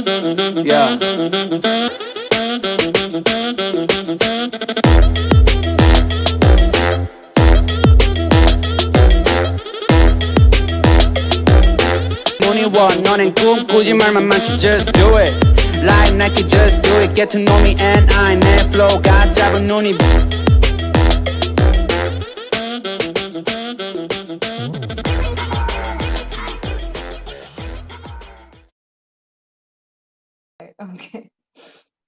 Yeah. Money one, 너는 꿈꾸지 말만 많지, just do it. Like Nike, just do it. Get to know me and I 내 flow가 잡은 눈이. Okay.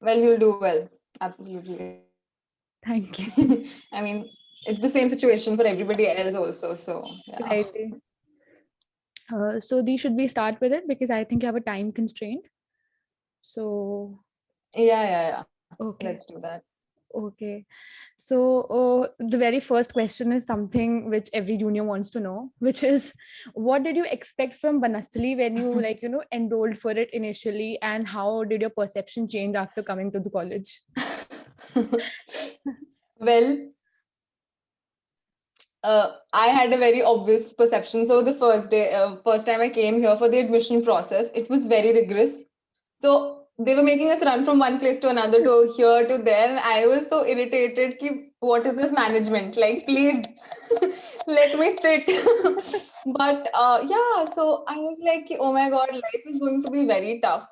Well, you'll do well. Absolutely. Thank you. I mean, it's the same situation for everybody else also. So, yeah. Right. So these should we start with it because I think you have a time constraint. So Yeah. okay. Let's do that. Okay. So the very first question is something which every junior wants to know, which is what did you expect from Banastali when you enrolled for it initially, and how did your perception change after coming to the college? Well, I had a very obvious perception. So the first time I came here for the admission process, it was very rigorous. So they were making us run from one place to another, to here to there, and I was so irritated. Ki, what is this management? Like, please let me sit. But yeah, so I was like, ki, oh my god, life is going to be very tough,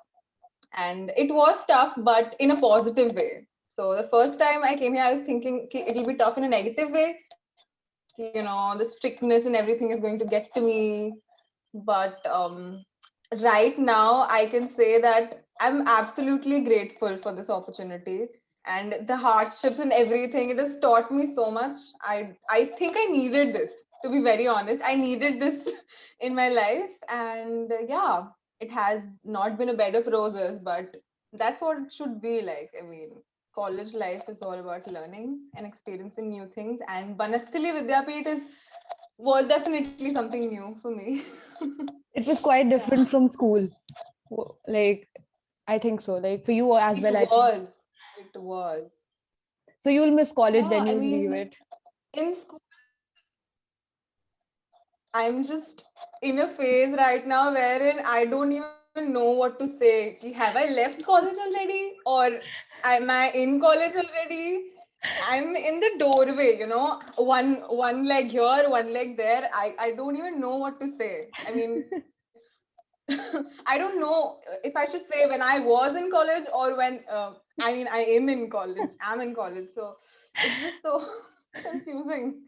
and it was tough, but in a positive way. So the first time I came here, I was thinking ki, it'll be tough in a negative way. The strictness and everything is going to get to me. But right now, I can say that I'm absolutely grateful for this opportunity and the hardships and everything. It has taught me so much. I think I needed this. To be very honest, I needed this in my life, and yeah, it has not been a bed of roses, but that's what it should be like. I mean, college life is all about learning and experiencing new things, and Banasthali Vidyapeeth was definitely something new for me. It was quite different from school. Like, I think so. Like for you as well, I think. It was. So you'll miss college Yeah, when I you leave mean, it. in school, I'm just in a phase right now wherein I don't even know what to say. Ki, have I left college already? Or am I in college already? I'm in the doorway, one leg here, one leg there. I don't even know what to say. I mean, I don't know if I should say when I was in college or when I am in college. I'm in college, so it's just so confusing.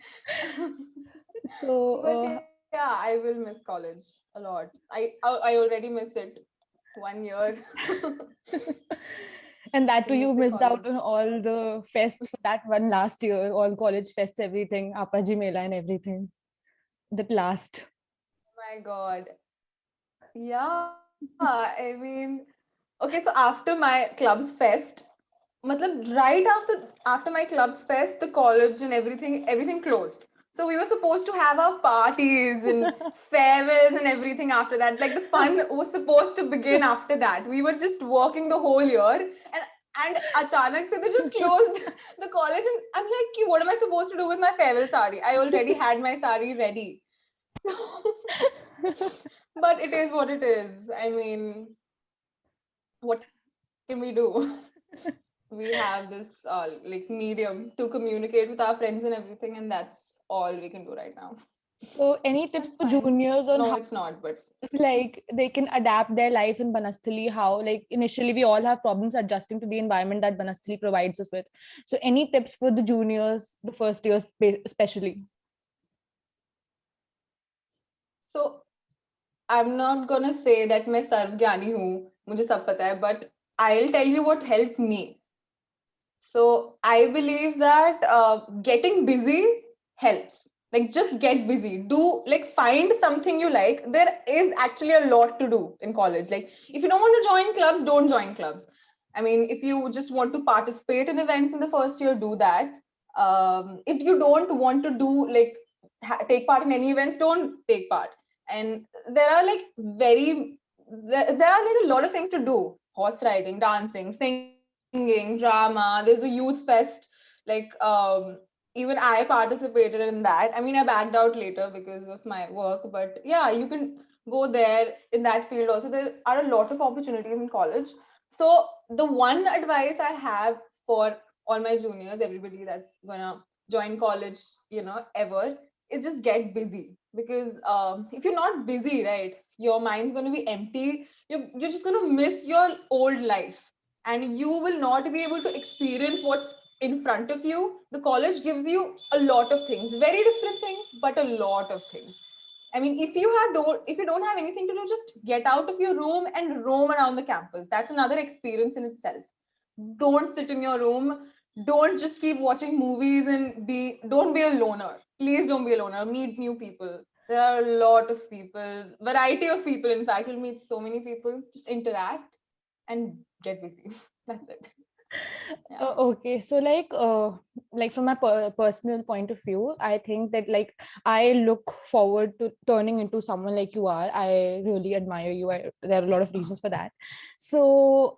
So, But yeah, I will miss college a lot. I already miss it. 1 year. and that too, Miss you the missed college. out on all the fests for that one last year, all college fests, everything, Apaji Mela and everything. That last. My God. Yeah, I mean, okay, so after my club's fest, matlab, right after my club's fest, the college and everything closed. So we were supposed to have our parties and farewells and everything after that. Like the fun was supposed to begin after that. We were just working the whole year, and achanak se they just closed the college, and I'm like, "Ki, what am I supposed to do with my farewell sari? I already had my sari ready." So, but it is what it is. I mean, what can we do? We have this like medium to communicate with our friends and everything, and that's all we can do right now. So, any That's tips for fine. juniors on No, how it's not, but like they can adapt their life in Banasthali? How like initially we all have problems adjusting to the environment that Banasthali provides us with. So, any tips for the juniors, the first years especially? so I'm not gonna say that मैं सर्वज्ञानी हूँ, मुझे सब पता है, but I'll tell you what helped me. So I believe that getting busy helps. Like just get busy. Do like find something you like. There is actually a lot to do in college. Like if you don't want to join clubs, don't join clubs. I mean, if you just want to participate in events in the first year, do that. If you don't want to do like take part in any events, don't take part. And there are like there are like a lot of things to do: horse riding, dancing, singing, drama. There's a youth fest. Like even I participated in that. I mean, I backed out later because of my work, but yeah, you can go there in that field also. There are a lot of opportunities in college. So the one advice I have for all my juniors, everybody that's gonna join college, ever, is just get busy. Because if you're not busy, right, your mind's gonna be empty. You're just gonna miss your old life, and you will not be able to experience what's in front of you. The college gives you a lot of things, very different things, but a lot of things. I mean, if you don't have anything to do, just get out of your room and roam around the campus. That's another experience in itself. Don't sit in your room. Don't just keep watching movies and don't be a loner. Please don't be a loner. Meet new people. There are a lot of people, variety of people. In fact, you'll meet so many people. Just interact and get busy. That's it. Yeah. Okay, so like from my personal point of view, I think that like I look forward to turning into someone like you are. I really admire you. There are a lot of reasons for that. So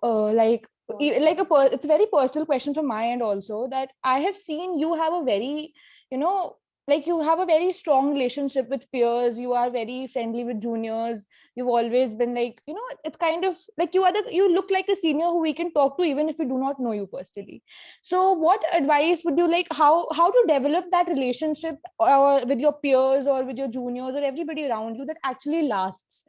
it's a very personal question from my end also, that I have seen you have a very, you know, like you have a very strong relationship with peers. You are very friendly with juniors. You've always been like, it's kind of like you look like a senior who we can talk to even if we do not know you personally. So what advice would you like, how to develop that relationship or with your peers or with your juniors or everybody around you that actually lasts?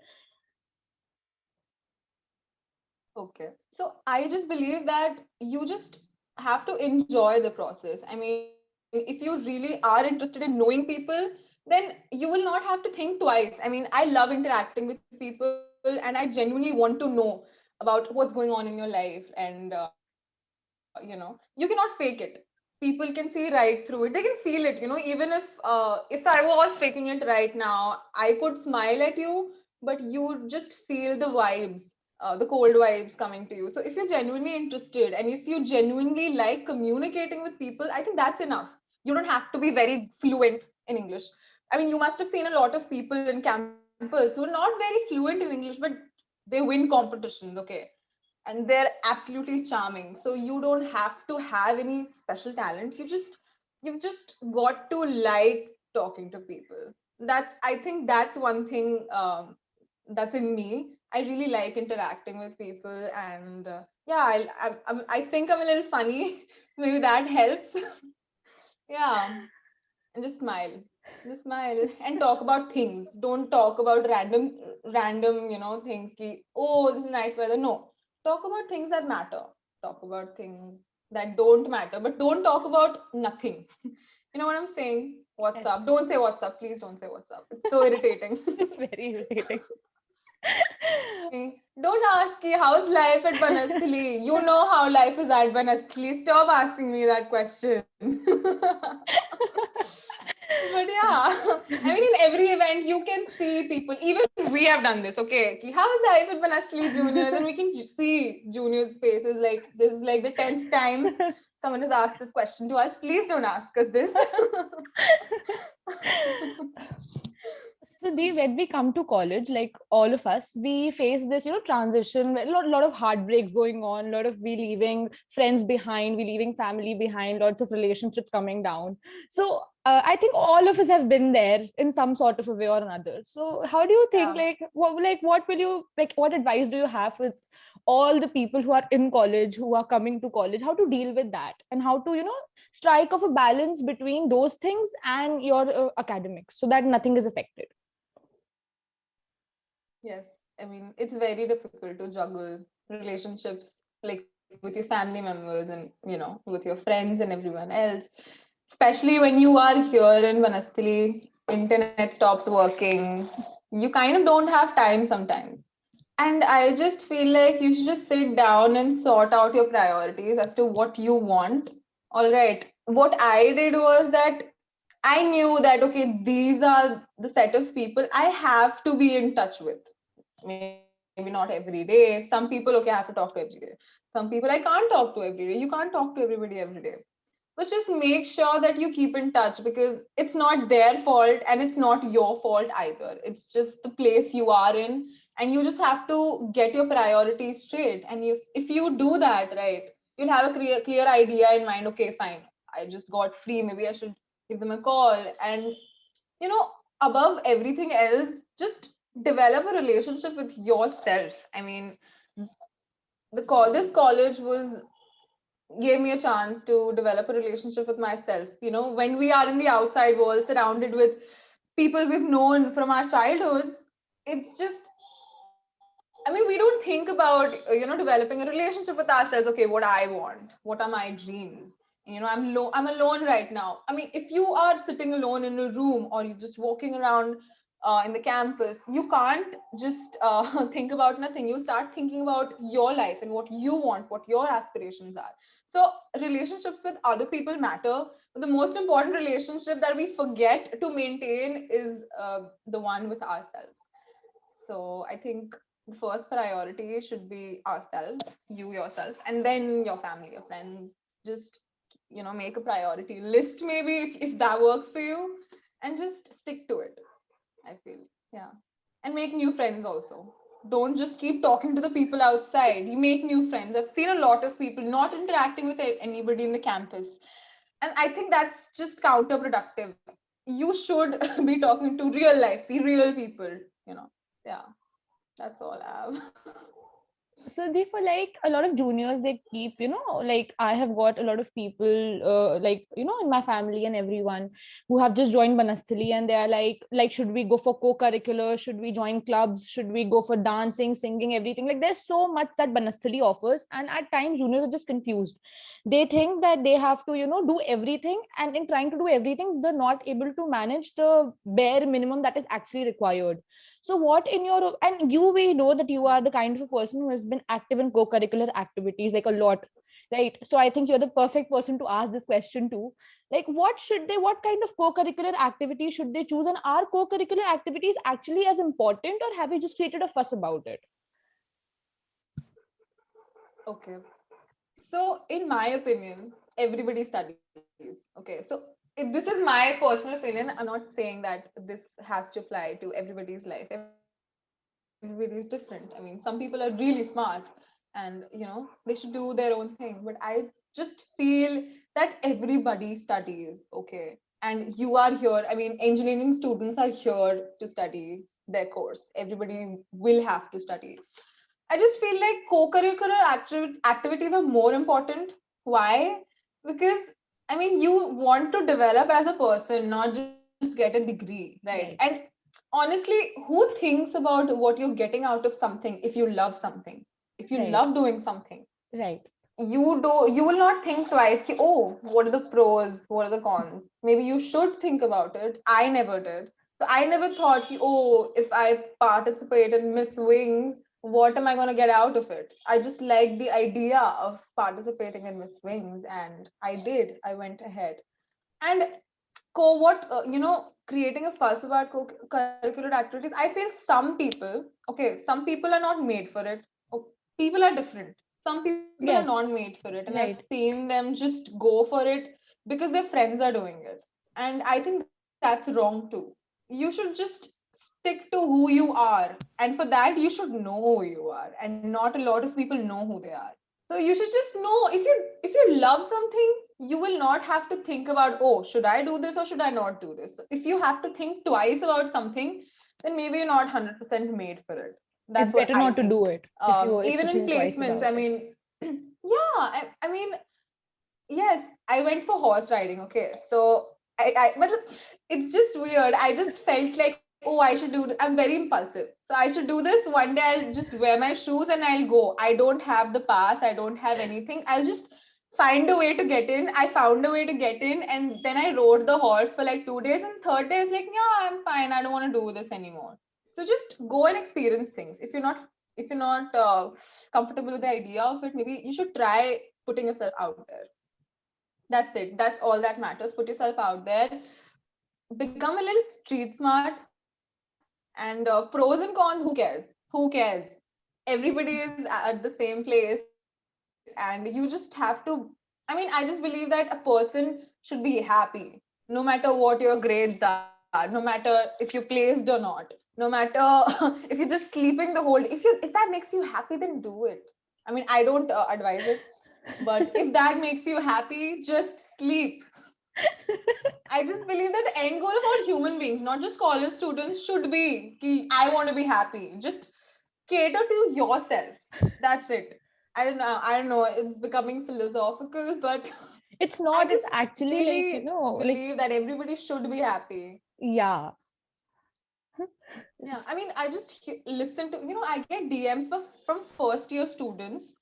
Okay. So I just believe that you just have to enjoy the process. I mean, if you really are interested in knowing people, then you will not have to think twice. I mean, I love interacting with people, and I genuinely want to know about what's going on in your life. And, you cannot fake it. People can see right through it. They can feel it, even if I was faking it right now, I could smile at you, but you just feel the vibes, the cold vibes coming to you. So if you're genuinely interested and if you genuinely like communicating with people, I think that's enough. You don't have to be very fluent in English. I mean, you must have seen a lot of people in campus who are not very fluent in English, but they win competitions, okay? And they're absolutely charming. So you don't have to have any special talent. You've just got to like talking to people. I think that's one thing, that's in me. I really like interacting with people, and yeah, I think I'm a little funny. Maybe that helps. Yeah, and just smile and talk about things. Don't talk about random things ki, oh, this is nice weather. No, talk about things that matter. Talk about things that don't matter, but don't talk about nothing. You know what I'm saying? What's Yes. up? Don't say what's up. Please don't say what's up. It's so irritating. It's very irritating. Don't ask me how's life at Banasthali. You know how life is at Banasthali. Stop asking me that question. But yeah, I mean, in every event, you can see people. Even we have done this. Okay, ki, how is life at Banasthali juniors? And we can see juniors' faces. Like this is like the 10th time someone has asked this question to us. Please don't ask us this. So when we come to college, like all of us, we face this, transition, lot of heartbreaks going on, a lot of we leaving friends behind, we leaving family behind, lots of relationships coming down. So I think all of us have been there in some sort of a way or another. So how do you think, Yeah. what advice do you have with all the people who are in college, who are coming to college, how to deal with that and how to, strike off a balance between those things and your academics so that nothing is affected? Yes, I mean, it's very difficult to juggle relationships like with your family members and, with your friends and everyone else, especially when you are here in Vanasthali, internet stops working. You kind of don't have time sometimes. And I just feel like you should just sit down and sort out your priorities as to what you want. All right. What I did was that I knew that, okay, these are the set of people I have to be in touch with. Maybe not every day. Some people, okay, I have to talk to every day. Some people I can't talk to every day. You can't talk to everybody every day. But just make sure that you keep in touch, because it's not their fault and it's not your fault either. It's just the place you are in, and you just have to get your priorities straight. And if you do that, right, you'll have a clear idea in mind. Okay, fine, I just got free, maybe I should give them a call. And above everything else, just develop a relationship with yourself. I mean, this college was gave me a chance to develop a relationship with myself. You know, when we are in the outside world surrounded with people we've known from our childhoods, it's just, I mean, we don't think about, developing a relationship with ourselves. Okay, what I want, what are my dreams? You know, I'm alone right now. I mean, if you are sitting alone in a room, or you're just walking around in the campus, you can't just think about nothing. You start thinking about your life and what you want, what your aspirations are. So relationships with other people matter, but the most important relationship that we forget to maintain is the one with ourselves. So I think the first priority should be ourselves, you yourself, and then your family, your friends. Just, make a priority list, maybe, if that works for you, and just stick to it, I feel. Yeah. And make new friends also. Don't just keep talking to the people outside. You make new friends. I've seen a lot of people not interacting with anybody in the campus. And I think that's just counterproductive. You should be talking to real life, be real people, you know. Yeah, that's all I have. So therefore, like a lot of juniors, they keep, like I have got a lot of people, like, in my family and everyone who have just joined Banasthali, and they are like, should we go for co-curricular? Should we join clubs? Should we go for dancing, singing, everything? Like there's so much that Banasthali offers, and at times juniors are just confused. They think that they have to, do everything, and in trying to do everything, they're not able to manage the bare minimum that is actually required. So what in your, and you, we know that you are the kind of a person who has been active in co-curricular activities like a lot, right? So I think you're the perfect person to ask this question to. Like what kind of co-curricular activities should they choose, and are co-curricular activities actually as important, or have you just created a fuss about it? Okay. So, in my opinion, everybody studies. Okay. So, if this is my personal opinion. I'm not saying that this has to apply to everybody's life. Everybody is different. I mean, some people are really smart, and, they should do their own thing. But I just feel that everybody studies. Okay. And you are here. I mean, engineering students are here to study their course. Everybody will have to study. I just feel like co-curricular activities are more important. Why? Because, I mean, you want to develop as a person, not just get a degree, right? Right. And honestly, who thinks about what you're getting out of something if you love something? If you Right. love doing something, Right. you will not think twice. Oh, what are the pros? What are the cons? Maybe you should think about it. I never did. So I never thought, oh, if I participate in Miss Wings, what am I going to get out of it? I just like the idea of participating in Miss Wings, and I did. I went ahead. And creating a fuss about co-curricular activities. I feel some people are not made for it. People are different. Some people are not Yes. made for it, and I've Right. seen them just go for it because their friends are doing it. And I think that's wrong too. You should just stick to who you are, and for that you should know who you are, and not a lot of people know who they are. So you should just know, if you love something, you will not have to think about, oh, should I do this or should I not do this? So if you have to think twice about something, then maybe you're not 100% made for it. It's That's what better I not to do think. it if Even you in think twice placements, about I it. mean, yeah, I mean, yes, I went for horse riding. Okay, so but it's just weird. I just felt like, oh, I should do. I'm very impulsive, so I should do this. One day I'll just wear my shoes and I'll go. I don't have the pass. I don't have anything. I'll just find a way to get in. I found a way to get in, and then I rode the horse for like 2 days. And third day is like, yeah, I'm fine. I don't want to do this anymore. So just go and experience things. If you're not comfortable with the idea of it, maybe you should try putting yourself out there. That's it. That's all that matters. Put yourself out there. Become a little street smart. And pros and cons, who cares? Who cares? Everybody is at the same place, and you just have to. I mean, I just believe that a person should be happy no matter what your grades are, no matter if you placed or not, no matter if you're just sleeping the whole day. If that makes you happy, then do it. I mean, I don't advise it, but if that makes you happy, just sleep. I just believe that the end goal of all human beings, not just college students, should be ki, I want to be happy. Just cater to yourself. That's it. I don't know. I don't know. It's becoming philosophical, but It's I not, it's just actually like, really like, believe that everybody should be happy. yeah. Yeah, I mean, I just listen to, I get DMs from first year students.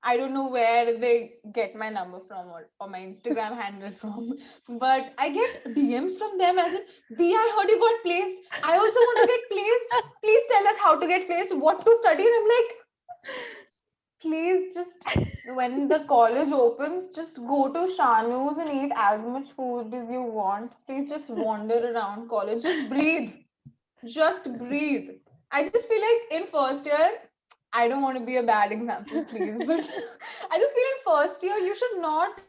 I don't know where they get my number from or my Instagram handle from, but I get DMs from them as in, Di, I heard you got placed. I also want to get placed. Please tell us how to get placed, what to study. And I'm like, please just, when the college opens, just go to Shanu's and eat as much food as you want. Please just wander around college. Just breathe. Just breathe. I just feel like in first year, I don't want to be a bad example, please, but I just feel in first year, you should not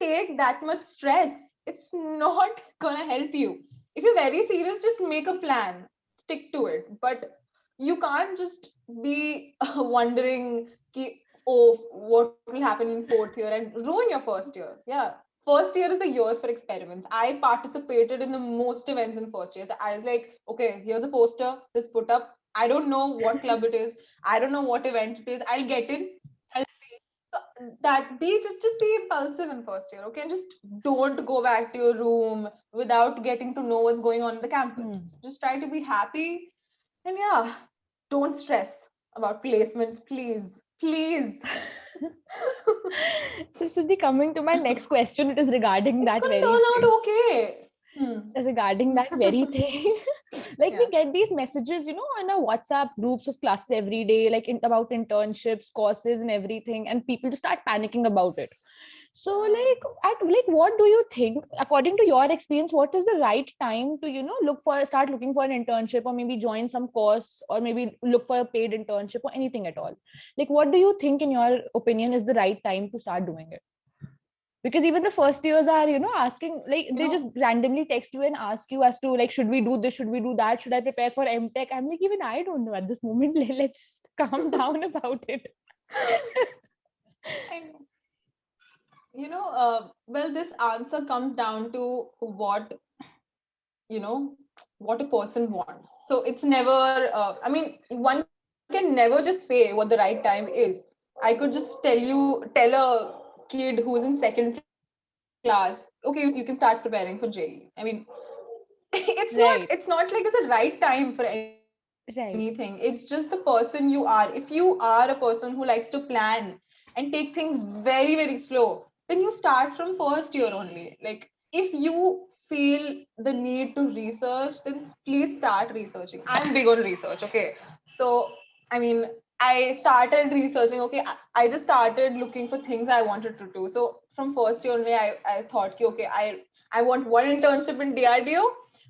take that much stress. It's not gonna help you. If you're very serious, just make a plan, stick to it. But you can't just be wondering, ki, oh, what will happen in fourth year and ruin your first year. Yeah. First year is the year for experiments. I participated in the most events in first year. So I was like, okay, here's a poster, this put up. I don't know what club it is. I don't know what event it is. I'll get in. I'll see. So that be just be impulsive in first year, okay? And just don't go back to your room without getting to know what's going on in the campus. Just try to be happy. And yeah, don't stress about placements, please. Please. So, Siddhi, coming to my next question, it is regarding It's that gonna very turn thing. out okay. Regarding that very thing. Like, we Yeah. get these messages, in our WhatsApp groups of classes every day, like about internships, courses, and everything, and people just start panicking about it. So, like what do you think, according to your experience, what is the right time to, start looking for an internship, or maybe join some course, or maybe look for a paid internship, or anything at all? Like, what do you think, in your opinion, is the right time to start doing it? Because even the first years are, asking, like, You they just know, randomly text you and ask you as to, like, should we do this, should we do that, should I prepare for MTech? I'm like, even I don't know at this moment. Let's calm down about it. I know. Well, this answer comes down to you know, what a person wants. So it's never, I mean, one can never just say what the right time is. I could just tell a kid who's in second class, okay, you can start preparing for JEE. I mean, it's Right, not like there's a right time for anything. It's just the right, person you are. If you are a person who likes to plan and take things very, very slow, then you start from first year only. Like, if you feel the need to research, then please start researching. I'm big on research, okay? So, I mean, I started researching, okay? I just started looking for things I wanted to do. So, from first year only, I thought, okay, I want one internship in DRDO,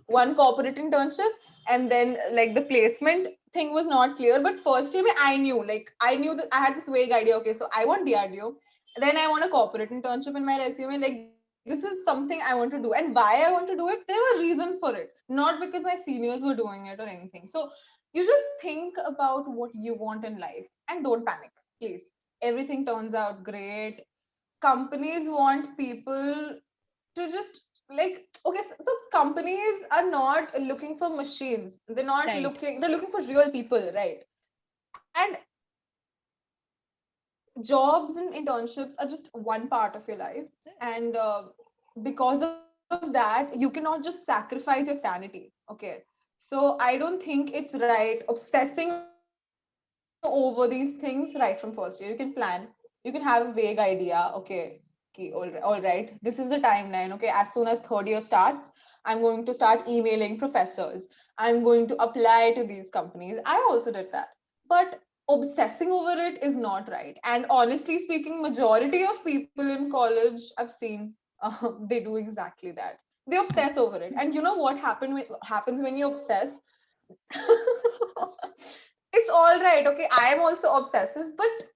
one corporate internship, and then like the placement thing was not clear. But first year, I knew that I had this vague idea. Okay, so I want DRDO, then I want a corporate internship in my resume. Like, this is something I want to do, and why I want to do it. There were reasons for it, not because my seniors were doing it or anything. So you just think about what you want in life and don't panic, please. Everything turns out great. Companies want people to just, like, okay, so companies are not looking for machines. right, They're looking for real people, right? And jobs and internships are just one part of your life. And because of that, you cannot just sacrifice your sanity, okay? So I don't think it's right obsessing over these things right from first year. You can plan, you can have a vague idea, okay? All right, this is the timeline, okay? As soon as third year starts, I'm going to start emailing professors. I'm going to apply to these companies. I also did that. But obsessing over it is not right. And honestly speaking, majority of people in college I've seen, they do exactly that. They obsess over it. And you know what happens when you obsess? It's all right, okay? I am also obsessive, but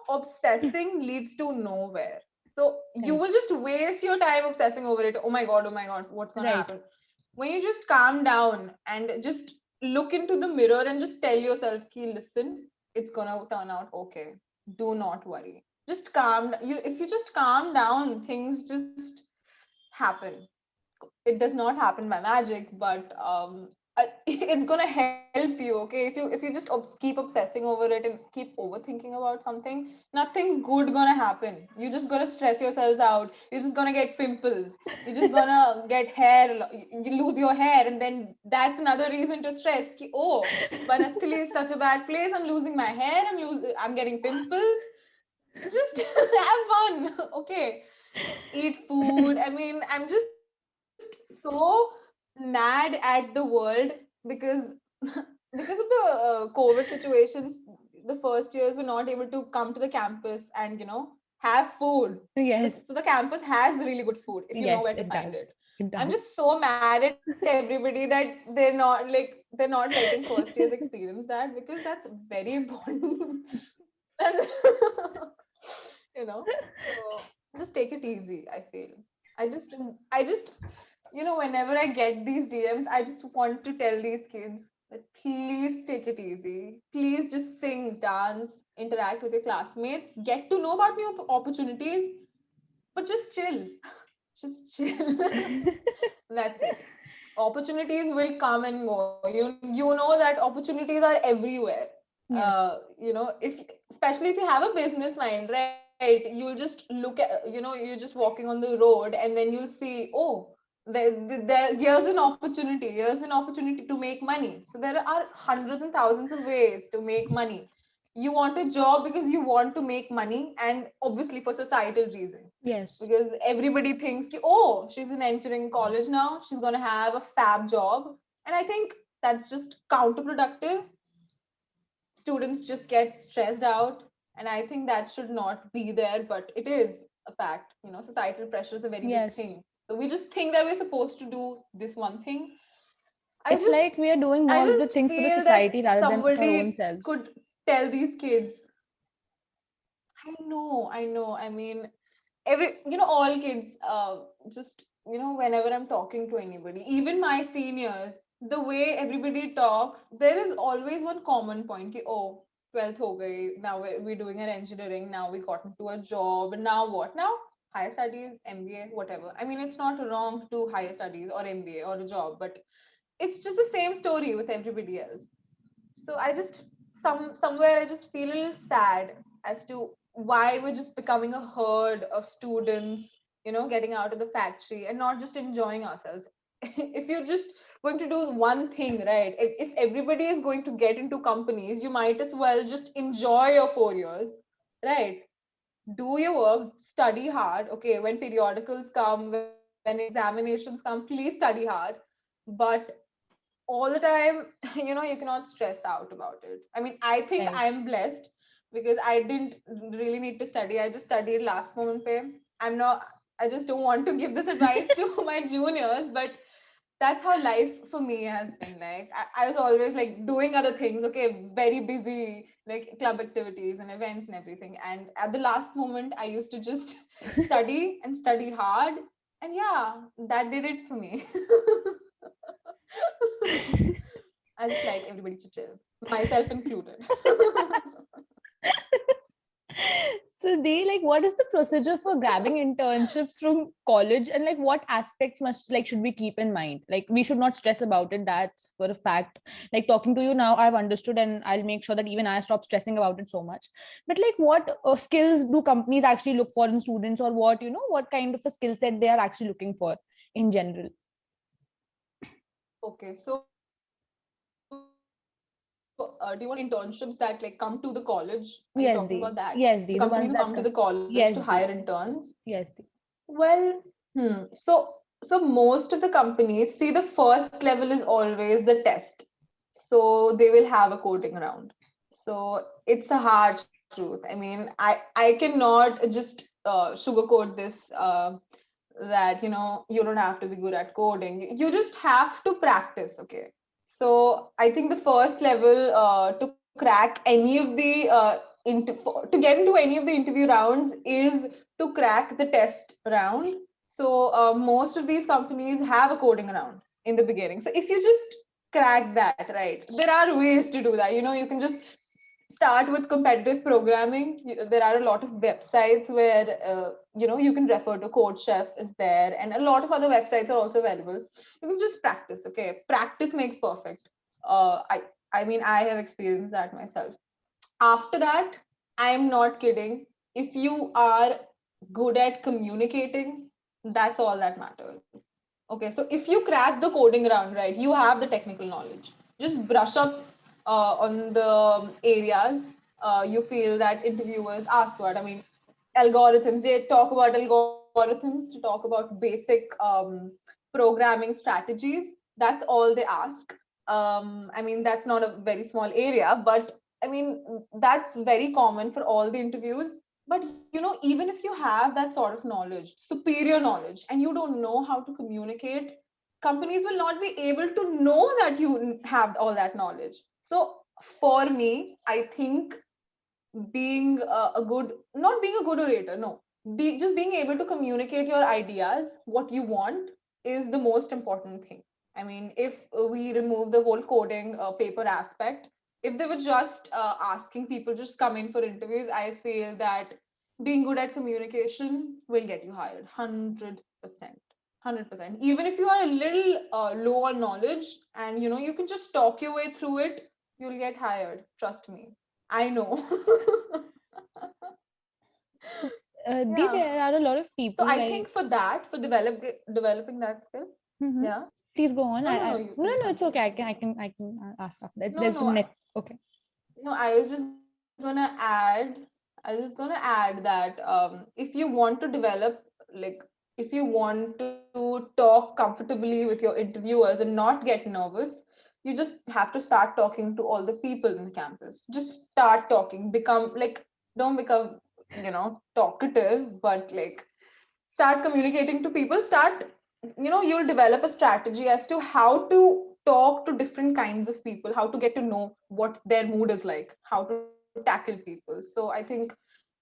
obsessing leads to nowhere. So you right, will just waste your time obsessing over it. Oh my god, what's gonna right. happen? When you just calm down and just look into the mirror and just tell yourself, "Ki, listen, it's gonna turn out okay. Do not worry. Just calm. You if you just calm down, things just happen. It does not happen by magic, but it's gonna help you. Okay, if you just keep obsessing over it and keep overthinking about something, nothing's good gonna happen. You're just gonna stress yourselves out. You're just gonna get pimples. You're just gonna get hair. You lose your hair, and then that's another reason to stress. Oh, Banastali is such a bad place. I'm losing my hair. I'm getting pimples. Just have fun. Okay, eat food. I mean, I'm just so mad at the world because because of the COVID situations. The first years were not able to come to the campus and have food. Yes. So the campus has really good food if you know Yes, where to it find does. it. It I'm does. just so mad at everybody that they're not letting first years experience that, because that's very important. And so just take it easy. I feel I just whenever I get these DMs, I just want to tell these kids that please take it easy. Please just sing, dance, interact with your classmates, get to know about new opportunities, but just chill. Just chill. That's it. Opportunities will come and go. You know that opportunities are everywhere. Yes. If especially if you have a business mind, right? You'll just look at, you're just walking on the road, and then you'll see, oh, here's an opportunity. Here's an opportunity to make money. So there are hundreds and thousands of ways to make money. You want a job because you want to make money, and obviously for societal reasons, Yes. because everybody thinks, oh, she's in entering college now, she's going to have a fab job. And I think that's just counterproductive. Students just get stressed out, and I think that should not be there, but it is a fact. Societal pressure is a very big Yes. thing, so we just think that we're supposed to do this one thing. i It's like just we are doing I more of the just things for the feel that society rather than of our own somebody selves. could tell these kids. I know, I mean, all kids, just whenever I'm talking to anybody, even my seniors, the way everybody talks, there is always one common point ki, oh, 12th ho gayi, now we're doing an engineering, now we got into a job, and now what now? Higher studies, MBA, whatever. I mean, it's not wrong to do higher studies or MBA or a job, but it's just the same story with everybody else. So I just somewhere I just feel a little sad as to why we're just becoming a herd of students, getting out of the factory and not just enjoying ourselves. If you're just going to do one thing, right? If everybody is going to get into companies, you might as well just enjoy your 4 years, right? Do your work, study hard. Okay, when periodicals come, when examinations come, please study hard. But all the time, you cannot stress out about it. I mean, I think Right. I'm blessed because I didn't really need to study. I just studied last moment pay. I just don't want to give this advice to my juniors, but that's how life for me has been. Like, I was always like doing other things, okay, very busy, like club activities and events and everything, and at the last moment I used to just study and study hard, and yeah, that did it for me. I just like everybody to chill, myself included. So they like, what is the procedure for grabbing internships from college, and like what aspects must like should we keep in mind? Like we should not stress about it. That's for a fact. Like talking to you now, I've understood, and I'll make sure that even I stop stressing about it so much. But like, what skills do companies actually look for in students, or what kind of a skill set they are actually looking for in general? Okay, so do you want internships that like come to the college? Are you talking Yes, about that? The the companies ones who that come to the college to yes, hire interns? yes, Well, so most of the companies, see, the first level is always the test. So they will have a coding round. So it's a hard truth. I mean, I cannot just sugarcoat this, that you don't have to be good at coding. You just have to practice. Okay. So I think the first level, to crack any of the to get into any of the interview rounds is to crack the test round. So most of these companies have a coding round in the beginning. So if you just crack that, right, there are ways to do that. You can just start with competitive programming. There are a lot of websites where you can refer to. CodeChef is there, and a lot of other websites are also available. You can just practice. Okay, practice makes perfect. I mean, I have experienced that myself. After that, I'm not kidding. If you are good at communicating, that's all that matters. Okay, so if you crack the coding round, right, you have the technical knowledge. Just brush up on the areas you feel that interviewers ask about. I mean, algorithms, they talk about algorithms to talk about basic programming strategies. That's all they ask. I mean, that's not a very small area, but I mean, that's very common for all the interviews. But even if you have that sort of knowledge, superior knowledge, and you don't know how to communicate, companies will not be able to know that you have all that knowledge. So for me, I think being a good, not being a good orator, no, just being able to communicate your ideas, what you want, is the most important thing. I mean, if we remove the whole coding paper aspect, if they were just asking people just come in for interviews, I feel that being good at communication will get you hired 100%. 100%. Even if you are a little low on knowledge, and you can just talk your way through it, you'll get hired, trust me. I know. Dee, Yeah. there are a lot of So people I like. think for that, for developing that skill. Mhm. Yeah. Please go on. No, no, I no. no, no, no, it's okay. Continue. I can ask after that. No, There's the no, next. Okay. no. I was just gonna add. I was just gonna add that if you want to develop, like, if you want to talk comfortably with your interviewers and not get nervous, you just have to start talking to all the people in the campus. Just start talking. Become like, don't become talkative, but like start communicating to people. Start, you'll develop a strategy as to how to talk to different kinds of people, how to get to know what their mood is like, how to tackle people. So I think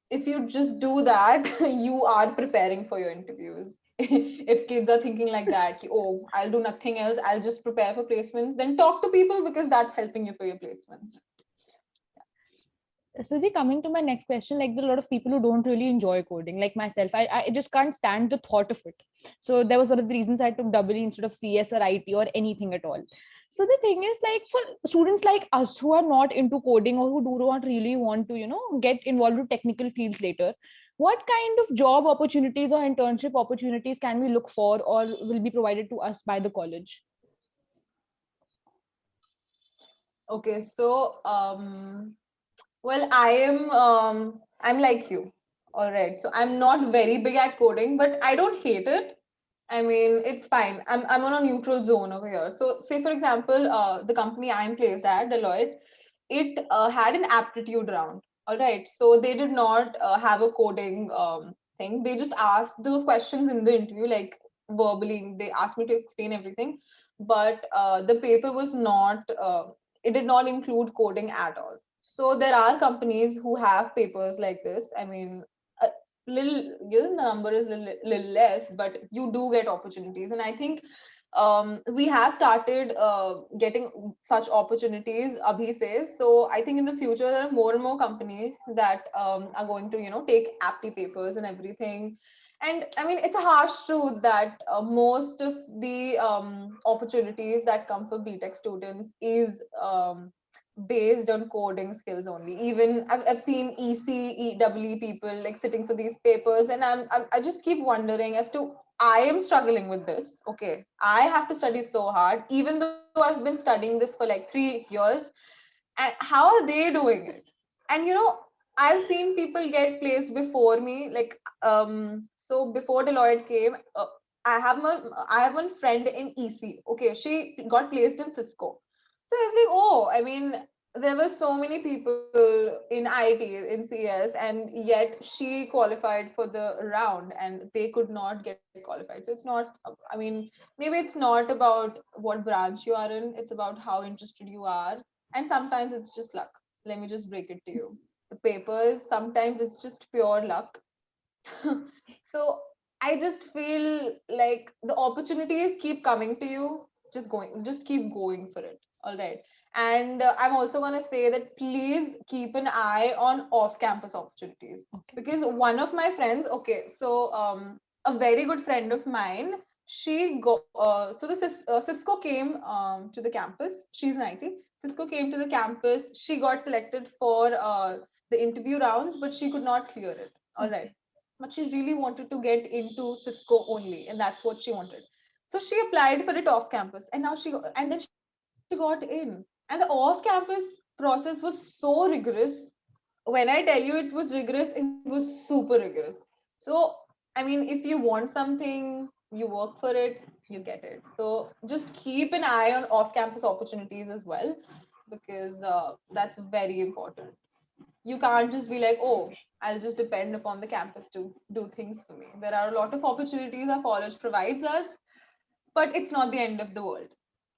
if you just do that, you are preparing for your interviews. If kids are thinking like that, oh, I'll do nothing else, I'll just prepare for placements, then talk to people, because that's helping you for your placements. So the coming to my next question, like there are a lot of people who don't really enjoy coding, like myself. I just can't stand the thought of it. So that was one of the reasons I took double E instead of CS or IT or anything at all. So the thing is, like for students like us who are not into coding or who do not really want to, get involved with technical fields later, what kind of job opportunities or internship opportunities can we look for or will be provided to us by the college? Okay, so well, I'm like you. All right. So I'm not very big at coding, but I don't hate it. I mean, it's fine. I'm on a neutral zone over here. So say for example, the company I'm placed at, Deloitte, it had an aptitude round. All right. So they did not have a coding thing. They just asked those questions in the interview, like verbally. They asked me to explain everything, but the paper was not. It did not include coding at all. So there are companies who have papers like this. I mean, a little, the number is little less, but you do get opportunities. And I think we have started getting such opportunities, Abhi says. So I think in the future, there are more and more companies that are going to, take apti papers and everything. And I mean, it's a harsh truth that most of the opportunities that come for BTech students is based on coding skills only. Even I've seen EE people like sitting for these papers, and I just keep wondering as to, I am struggling with this. Okay, I have to study so hard, even though I've been studying this for like 3 years. And how are they doing it? And I've seen people get placed before me. Like so before Deloitte came, I have one friend in EC. Okay, she got placed in Cisco. So it's like, oh, I mean, there were so many people in IT, in CS, and yet she qualified for the round and they could not get qualified. So it's not, I mean, maybe it's not about what branch you are in, it's about how interested you are. And sometimes it's just luck. Let me just break it to you. The papers, sometimes it's just pure luck. So I just feel like the opportunities keep coming to you, just keep going for it. All right. And I'm also going to say that please keep an eye on off-campus opportunities. Okay. Because one of my friends, okay, so a very good friend of mine, she got, so the Cisco came to the campus. She's 90. Cisco came to the campus. She got selected for the interview rounds, but she could not clear it. All right. But she really wanted to get into Cisco only, and that's what she wanted. So she applied for it off campus, and now and then she got in. And the off campus process was so rigorous. When I tell you it was rigorous, it was super rigorous. So, I mean, if you want something, you work for it, you get it. So, just keep an eye on off campus opportunities as well, because that's very important. You can't just be like, oh, I'll just depend upon the campus to do things for me. There are a lot of opportunities our college provides us, but it's not the end of the world.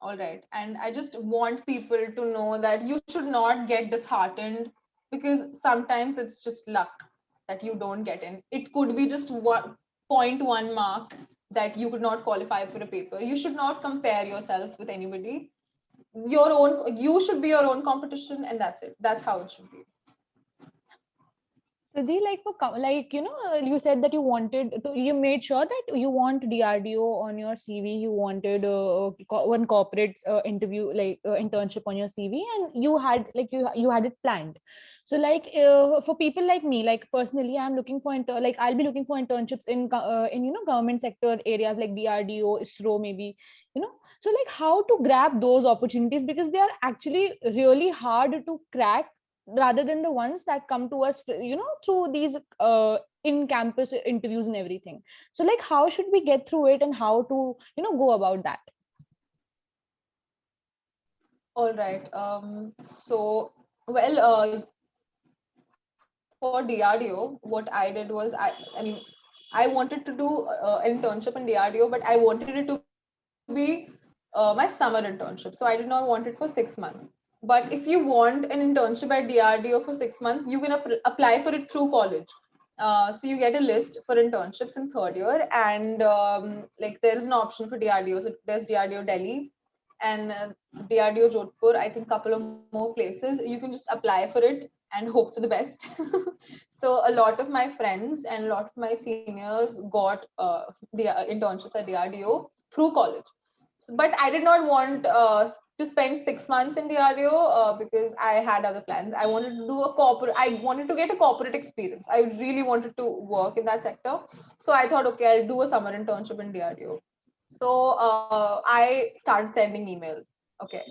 All right. And I just want people to know that you should not get disheartened, because sometimes it's just luck that you don't get in. It could be just 1.1 mark that you could not qualify for a paper. You should not compare yourself with anybody. You should be your own competition, and that's it. That's how it should be. So they like you said that you made sure that you want DRDO on your CV. You wanted one corporate interview, internship on your CV, and you had it planned. So for people like me, like personally, I'm looking for I'll be looking for internships in government sector areas like DRDO, ISRO, maybe. So how to grab those opportunities, because they are actually really hard to crack, rather than the ones that come to us through these in campus interviews and everything. So how should we get through it, and how to go about that? All right. So, well, for DRDO, what I did was I mean, I wanted to do an internship in DRDO, but I wanted it to be my summer internship. So I did not want it for 6 months. But if you want an internship at DRDO for 6 months, you can apply for it through college. So you get a list for internships in third year, and like there is an option for DRDO. So there's DRDO Delhi and DRDO Jodhpur. I think couple of more places. You can just apply for it and hope for the best. So a lot of my friends and a lot of my seniors got the internships at DRDO through college. But I did not want to spend 6 months in DRDO because I had other plans. I wanted to do I wanted to get a corporate experience. I really wanted to work in that sector. So I thought, okay, I'll do a summer internship in DRDO. So I started sending emails. Okay.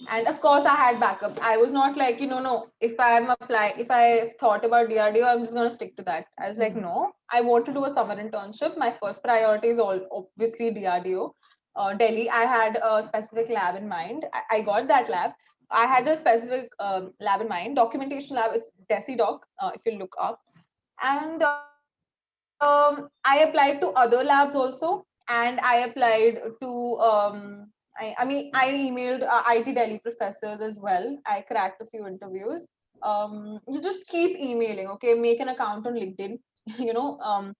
And of course, I had backup. I was not like, no, if I thought about DRDO, I'm just going to stick to that. I was like, no, I want to do a summer internship. My first priority is obviously DRDO. Delhi, I had a specific lab in mind. I got that lab. I had a specific lab in mind, documentation lab. It's DesiDoc, if you look up. And I applied to other labs also, and I applied to I emailed IT Delhi professors as well. I cracked a few interviews. You just keep emailing, okay? Make an account on LinkedIn. you know,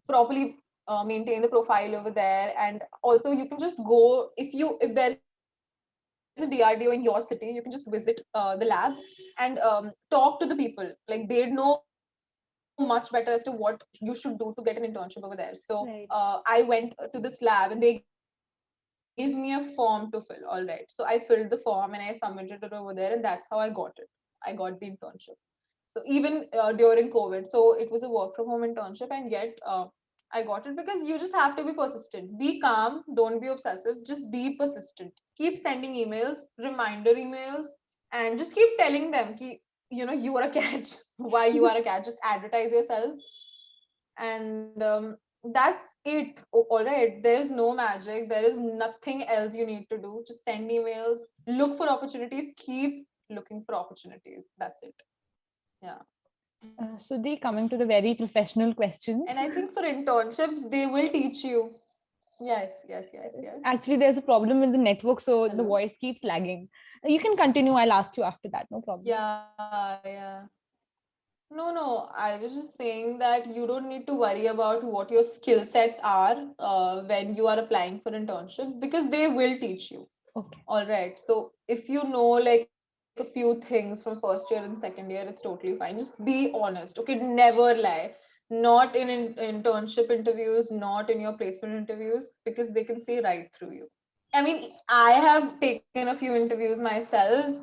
properly maintain the profile over there, and also you can just go if there is a DRDO in your city, you can just visit the lab and talk to the people. Like they know much better as to what you should do to get an internship over there. So I Right. went to this lab and they gave me a form to fill. All right, so I filled the form and I submitted it over there, and that's how I got it. I got the internship. So even during COVID, so it was a work from home internship, and yet I got it because you just have to be persistent. Be calm, don't be obsessive, just be persistent. Keep sending emails, reminder emails, and just keep telling them ki, you are a catch. Why you are a catch? Just advertise yourselves, and that's it. All right, there's no magic. There is nothing else you need to do. Just send emails, look for opportunities, keep looking for opportunities. That's it. Yeah. So they coming to the very professional questions. And I think for internships, they will teach you. Yes, yes, yes, yes. Actually, there's a problem with the network, so the Hello? voice keeps lagging. You can continue. I'll ask you after that. No problem. Yeah, yeah. No, no. I was just saying that you don't need to worry about what your skill sets are when you are applying for internships, because they will teach you. Okay. All right. So if you know like a few things from first year and second year, it's totally fine. Just be honest. Okay. Never lie. Not in internship interviews, not in your placement interviews, because they can see right through you. I mean, I have taken a few interviews myself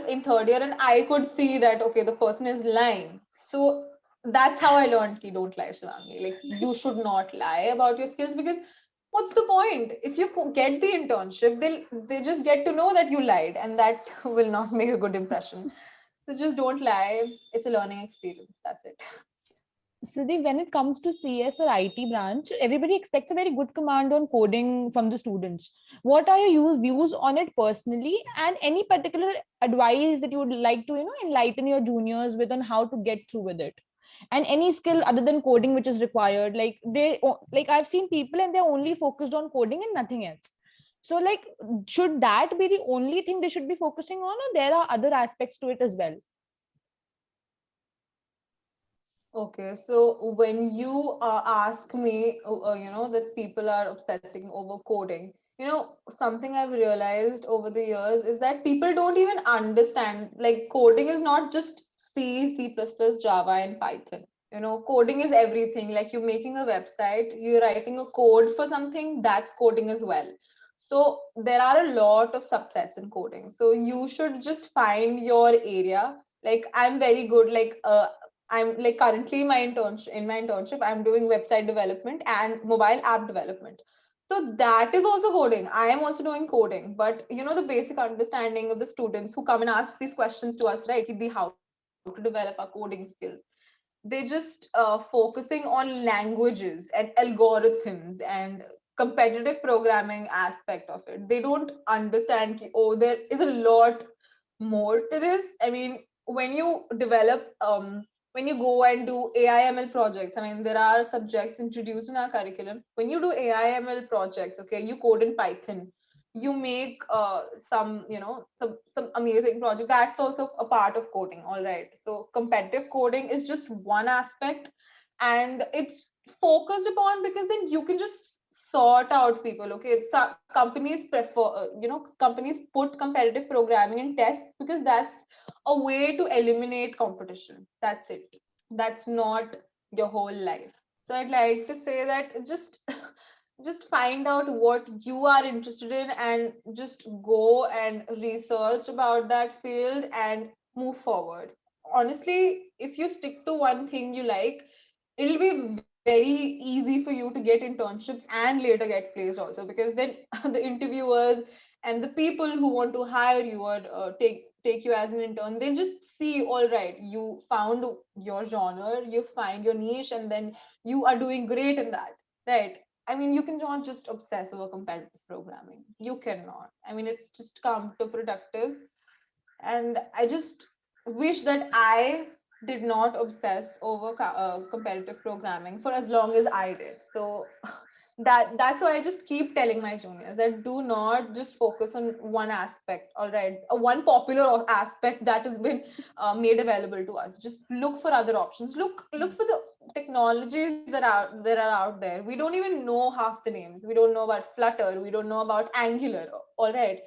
in third year, and I could see that okay, the person is lying. So that's how I learned ki don't lie, Shivangi. Like you should not lie about your skills, because what's the point? If you get the internship, they just get to know that you lied, and that will not make a good impression. So just don't lie. It's a learning experience. That's it. Siddhi, when it comes to CS or IT branch, everybody expects a very good command on coding from the students. What are your views on it personally, and any particular advice that you would like to, enlighten your juniors with on how to get through with it? And any skill other than coding which is required, like I've seen people and they're only focused on coding and nothing else. So, like, should that be the only thing they should be focusing on, or there are other aspects to it as well? Okay, so when you ask me, that people are obsessing over coding, something I've realized over the years is that people don't even understand, like, coding is not just C++, Java, and Python. Coding is everything. Like, you're making a website, you're writing a code for something, that's coding as well. So there are a lot of subsets in coding. So you should just find your area. Like, I'm very good, like, I'm like currently in my internship, I'm doing website development and mobile app development. So that is also coding. I am also doing coding, but the basic understanding of the students who come and ask these questions to us, right? The how to develop our coding skills. They just focusing on languages and algorithms and competitive programming aspect of it. They don't understand ki, oh, there is a lot more to this. I mean, when you develop when you go and do AIML projects, I mean, there are subjects introduced in our curriculum. When you do AIML projects, okay, you code in Python, you make some amazing project. That's also a part of coding. All right. So competitive coding is just one aspect, and it's focused upon because then you can just sort out people. Okay, some companies prefer companies put competitive programming in tests because that's a way to eliminate competition. That's it. That's not your whole life. So I'd like to say that just just find out what you are interested in and just go and research about that field and move forward. Honestly, if you stick to one thing you like, it'll be very easy for you to get internships and later get placed also, because then the interviewers and the people who want to hire you or take you as an intern, they'll just see, all right, you found your genre, you find your niche, and then you are doing great in that, right? I mean, you cannot just obsess over competitive programming. You cannot. I mean, it's just counterproductive. And I just wish that I did not obsess over competitive programming for as long as I did. So that's why I just keep telling my juniors that do not just focus on one aspect. All right, one popular aspect that has been made available to us. Just look for other options. Look for the technologies that are out there. We don't even know half the names. We don't know about Flutter. We don't know about Angular. All right,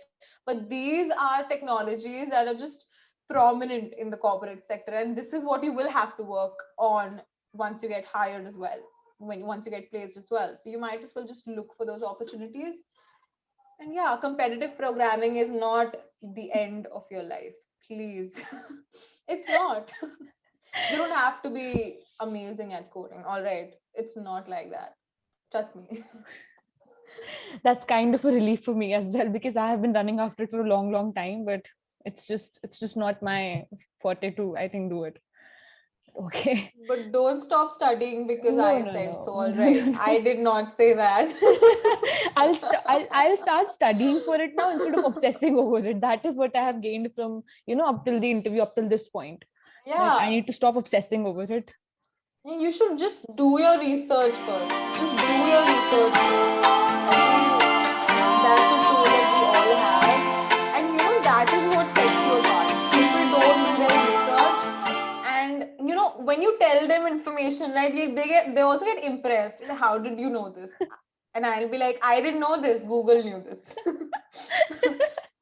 but these are technologies that are just prominent in the corporate sector, and this is what you will have to work on once you get hired as well, once you get placed as well. So you might as well just look for those opportunities. And yeah, competitive programming is not the end of your life, please. It's not. You don't have to be amazing at coding. All right, it's not like that, trust me. That's kind of a relief for me as well, because I have been running after it for a long, long time, but it's just not my forte to, I think, do it. Okay. But don't stop studying because No, I no, said no. so. All right, I did not say that. I'll start studying for it now instead of obsessing over it. That is what I have gained from, up till the interview, up till this point. That I Yeah, need to stop obsessing over it. you should just do your research first. Just do your research first. I feel that's a tool that we all have. And that is what sets you apart. People don't do their research. And when you tell them information, right, they also get impressed. How did you know this? And I'll be like, I didn't know this. Google knew this.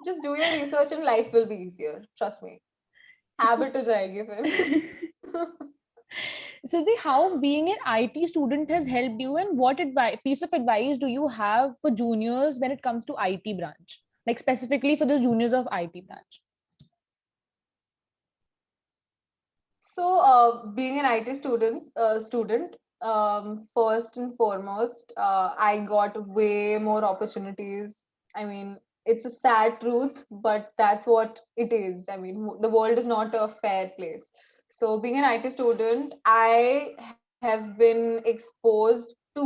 Just do your research and life will be easier. Trust me. Habit ho jayegi fir. So the how being an IT student has helped you, and what piece of advice do you have for juniors when it comes to IT branch, like specifically for the juniors of IT branch? So, being an IT student, first and foremost, I got way more opportunities. I mean, it's a sad truth, but that's what it is. I mean, the world is not a fair place. So, being an IT student, I have been exposed to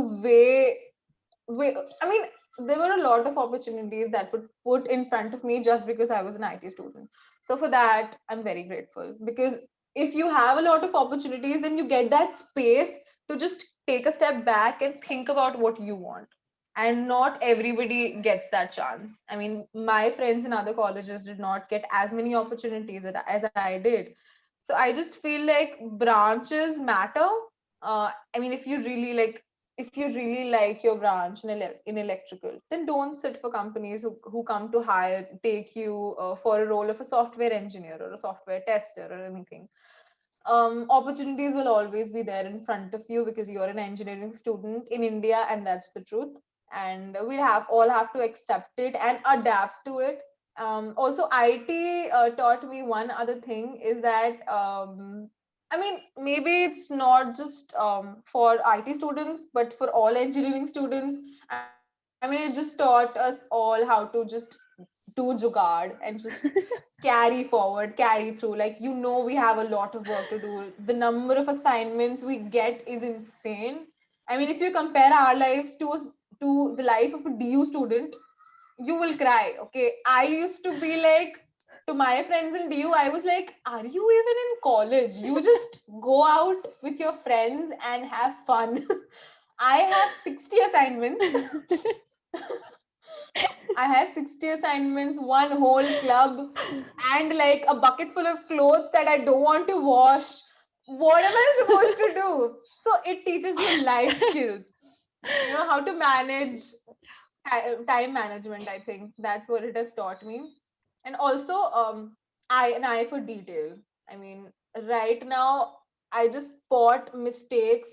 I mean, there were a lot of opportunities that were put in front of me just because I was an IT student. So for that, I'm very grateful, because if you have a lot of opportunities, then you get that space to just take a step back and think about what you want. And not everybody gets that chance. I mean, my friends in other colleges did not get as many opportunities as I did. So I just feel like branches matter. I mean, if you really like your branch in electrical, then don't sit for companies who come to hire, take you for a role of a software engineer or a software tester or anything. Opportunities will always be there in front of you because you're an engineering student in India, and that's the truth. And we all have to accept it and adapt to it. Also, IT taught me one other thing is that I mean, maybe it's not just for IT students, but for all engineering students. I mean, it just taught us all how to just do jugaad and just carry forward, carry through. Like, we have a lot of work to do. The number of assignments we get is insane. I mean, if you compare our lives to the life of a DU student, you will cry. Okay, I used to be like, to my friends in DU, I was like, are you even in college? You just go out with your friends and have fun. I have 60 assignments. I have 60 assignments, one whole club, and like a bucket full of clothes that I don't want to wash. What am I supposed to do? So it teaches you life skills. How to manage time management. I think that's what it has taught me. And also, an eye for detail. I mean, right now, I just spot mistakes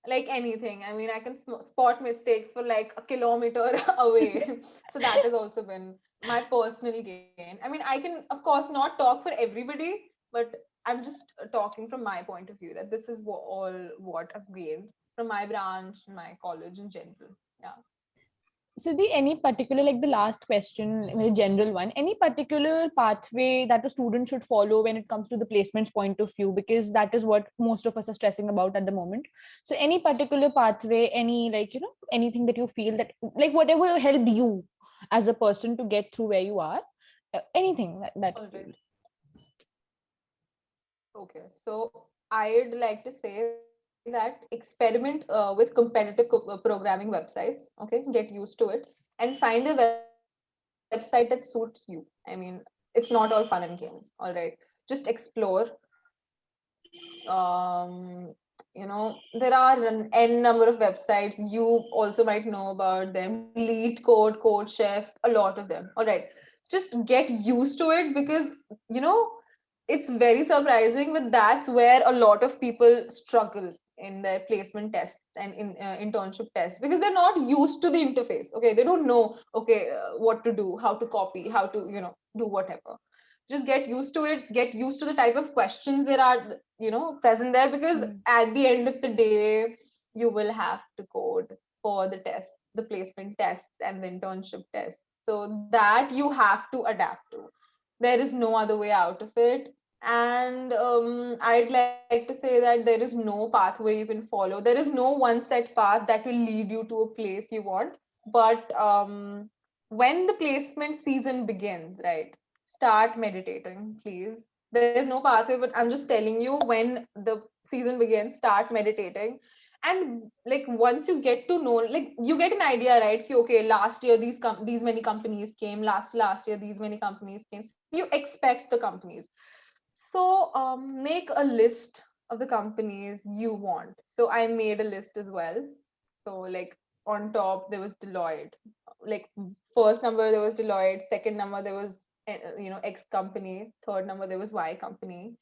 like anything. I mean, I can spot mistakes for like a kilometer away. So that has also been my personal gain. I mean, I can, of course, not talk for everybody, but I'm just talking from my point of view, that this is all what I've gained from my branch, my college in general. Yeah. So the any particular, like the last question, a general one, any particular pathway that a student should follow when it comes to the placements point of view, because that is what most of us are stressing about at the moment. So any particular pathway, any, like, anything that you feel that, like, whatever helped you as a person to get through where you are, anything that All right. Okay. So I'd like to say that experiment with competitive programming websites. Okay. Get used to it and find a website that suits you. I mean, it's not all fun and games. All right. Just explore. There are an n number of websites. You also might know about them. Lead Code, Code Chef, a lot of them. All right. Just get used to it, because you know it's very surprising, but that's where a lot of people struggle in their placement tests and in internship tests, because they're not used to the interface. Okay, they don't know, okay, what to do, how to copy, how to do whatever. Just get used to it, get used to the type of questions there are present there, because at the end of the day you will have to code for the tests, the placement tests and the internship tests. So that you have to adapt to. There is no other way out of it. And I'd like to say that there is no pathway you can follow. There is no one set path that will lead you to a place you want. But when the placement season begins, right, start meditating, please. There's no pathway, but I'm just telling you, when the season begins, start meditating. And like, once you get to know, like, you get an idea, right? Okay, last year these many companies came, last year these many companies came. So you expect the companies. So make a list of the companies you want. So I made a list as well. So like, on top there was Deloitte, like first number there was Deloitte, second number there was X company, third number there was Y company.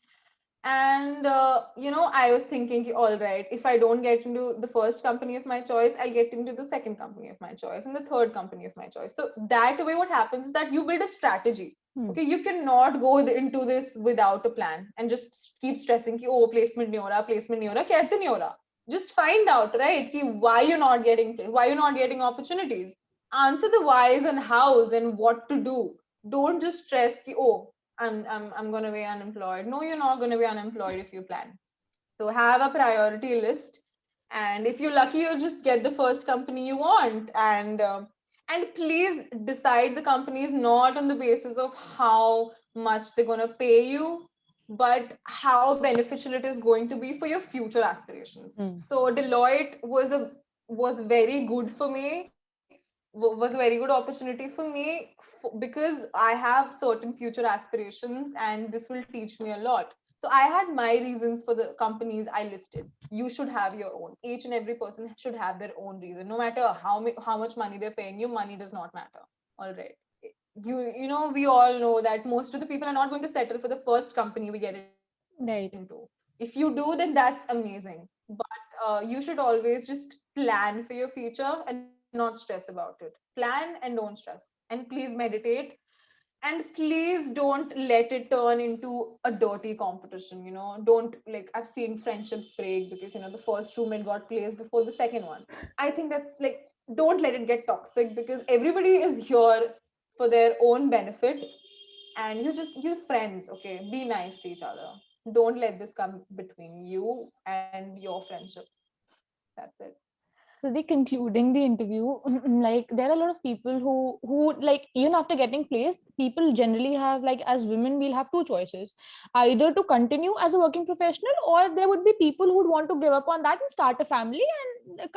And I was thinking, all right, if I don't get into the first company of my choice, I'll get into the second company of my choice and the third company of my choice. So that way what happens is that you build a strategy. Okay, you cannot go into this without a plan and just keep stressing ki, oh, placement nahi ho raha, placement nahi ho raha, kaise nahi ho raha. Just find out, right, ki why you're not getting why you're not getting opportunities. Answer the whys and hows and what to do. Don't just stress ki, oh, I'm going to be unemployed. No, you're not going to be unemployed if you plan. So have a priority list, and if you're lucky, you'll just get the first company you want. And please decide the companies not on the basis of how much they're going to pay you, but how beneficial it is going to be for your future aspirations. So Deloitte was very good for me, was a very good opportunity for me, because I have certain future aspirations and this will teach me a lot. So I had my reasons for the companies I listed. You should have your own. Each and every person should have their own reason. No matter how much money they're paying you, money does not matter. All right. We all know that most of the people are not going to settle for the first company we get into. If you do, then that's amazing. But you should always just plan for your future and not stress about it. Plan and don't stress. And please meditate. And please don't let it turn into a dirty competition. Don't, like, I've seen friendships break because the first roommate got placed before the second one. I think that's like, don't let it get toxic, because everybody is here for their own benefit, and you're friends. Okay, be nice to each other. Don't let this come between you and your friendship. That's it. So the concluding the interview, like there are a lot of people who like, even after getting placed, people generally have, like, as women we'll have two choices, either to continue as a working professional, or there would be people who would want to give up on that and start a family and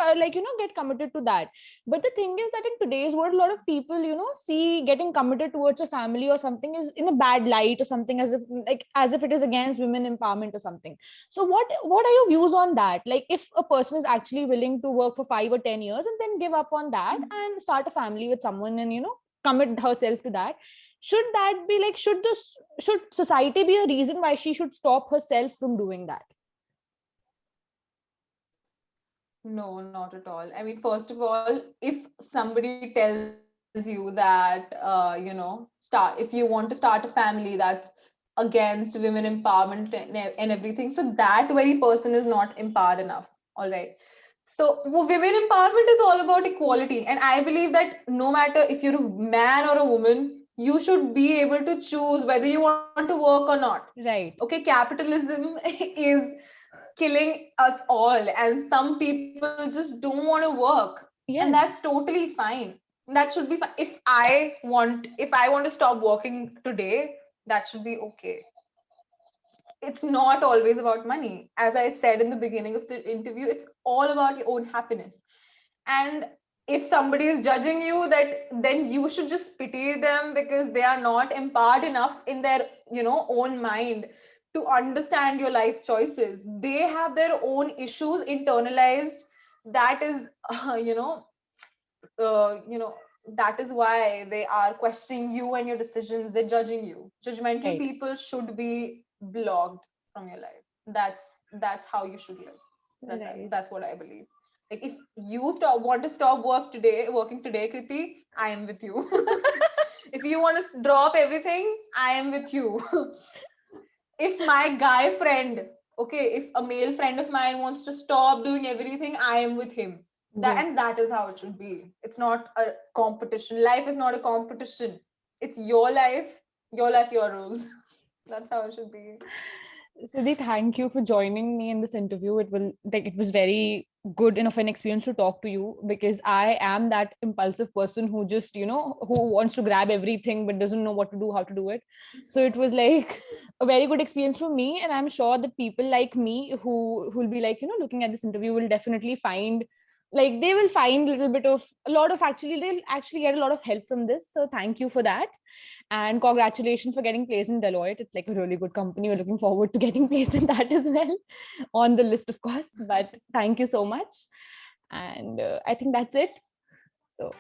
get committed to that. But the thing is that in today's world, a lot of people see getting committed towards a family or something is in a bad light, or something as if it is against women empowerment or something. So what are your views on that? Like, if a person is actually willing to work for 5 or 10 years and then give up on that and start a family with someone and commit herself to that, should that be like, should society be a reason why she should stop herself from doing that? No, not at all. I mean, first of all, if somebody tells you that, if you want to start a family that's against women empowerment and everything, so that very person is not empowered enough. All right. So women empowerment is all about equality. And I believe that no matter if you're a man or a woman, you should be able to choose whether you want to work or not. Right. Okay, capitalism is killing us all, and some people just don't want to work. Yes. And that's totally fine. That should be fine. If I want to stop working today, that should be okay. It's not always about money. As I said in the beginning of the interview, it's all about your own happiness. And if somebody is judging you, then you should just pity them, because they are not empowered enough in their own mind to understand your life choices. They have their own issues internalized. That is that is why they are questioning you and your decisions. They're judging you. Judgmental Right. people should be blocked from your life. That's how you should live. Right. That's what I believe. Like, if you want to stop working today, Kriti, I am with you. If you want to drop everything, I am with you. If my guy friend, if a male friend of mine wants to stop doing everything, I am with him. And that is how it should be. It's not a competition. Life is not a competition. It's your life, your rules. That's how it should be. Siddhi, thank you for joining me in this interview. It was very good enough an experience to talk to you, because I am that impulsive person who just, who wants to grab everything but doesn't know what to do, how to do it. So it was like a very good experience for me. And I'm sure that people like me who will be like, looking at this interview will definitely find, like, they will find they'll actually get a lot of help from this. So thank you for that. And congratulations for getting placed in Deloitte. It's like a really good company. We're looking forward to getting placed in that as well, on the list, of course. But thank you so much. And I think that's it. So